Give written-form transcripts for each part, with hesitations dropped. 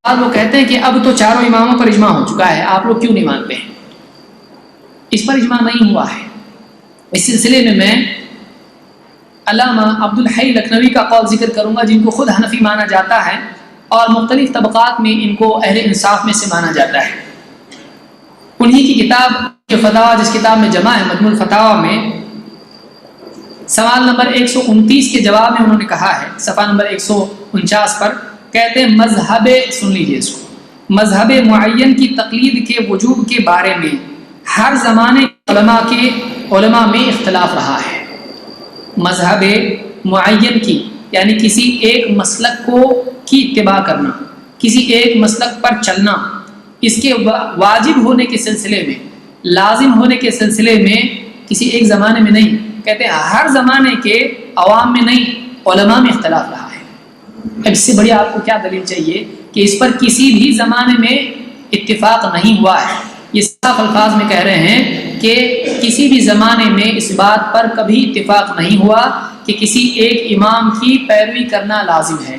وہ کہتے ہیں کہ اب تو چاروں اماموں پر اجماع ہو چکا ہے، آپ لوگ کیوں نہیں مانتے ہیں؟ اس پر اجماع نہیں ہوا ہے۔ اس سلسلے میں علامہ عبد الحی لکھنوی کا قول ذکر کروں گا، جن کو خود حنفی مانا جاتا ہے اور مختلف طبقات میں ان کو اہل انصاف میں سے مانا جاتا ہے۔ انہی کی کتاب فتاوی، جس کتاب میں جمع ہے مجموع الفتاوی میں، سوال نمبر 129 کے جواب میں انہوں نے کہا ہے، صفحہ نمبر 149 پر کہتے ہیں مذہب، سن لیجیے اس کو، مذہب معین کی تقلید کے وجوب کے بارے میں ہر زمانے علماء میں اختلاف رہا ہے۔ مذہب معین کی یعنی کسی ایک مسلک کی اتباع کرنا، کسی ایک مسلک پر چلنا، اس کے واجب ہونے کے سلسلے میں، لازم ہونے کے سلسلے میں کسی ایک زمانے میں نہیں، کہتے ہیں ہر زمانے کے عوام میں نہیں، علماء میں اختلاف رہا ہے۔ اب اس سے بڑی آپ کو کیا دلیل چاہیے کہ اس پر کسی بھی زمانے میں اتفاق نہیں ہوا ہے۔ یہ صاف الفاظ میں کہہ رہے ہیں کہ کسی بھی زمانے میں اس بات پر کبھی اتفاق نہیں ہوا کہ کسی ایک امام کی پیروی کرنا لازم ہے۔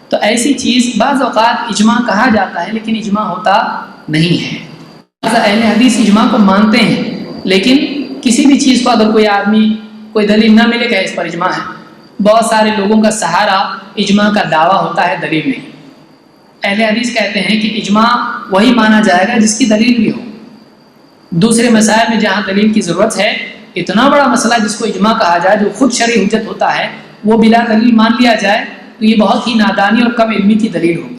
تو ایسی چیز بعض اوقات اجماع کہا جاتا ہے لیکن اجماع ہوتا نہیں ہے۔ اہل حدیث اجماع کو مانتے ہیں، لیکن کسی بھی چیز کو اگر کوئی آدمی کوئی دلیل نہ ملے کہ اس پر اجماع ہے، بہت سارے لوگوں کا سہارا اجماع کا دعویٰ ہوتا ہے، دلیل نہیں۔ اہل حدیث کہتے ہیں کہ اجماع وہی مانا جائے گا جس کی دلیل بھی ہو۔ دوسرے مسائل میں جہاں دلیل کی ضرورت ہے، اتنا بڑا مسئلہ جس کو اجماع کہا جائے، جو خود شرعی حجت ہوتا ہے، وہ بلا دلیل مان لیا جائے تو یہ بہت ہی نادانی اور کم علمی کی دلیل ہوگی۔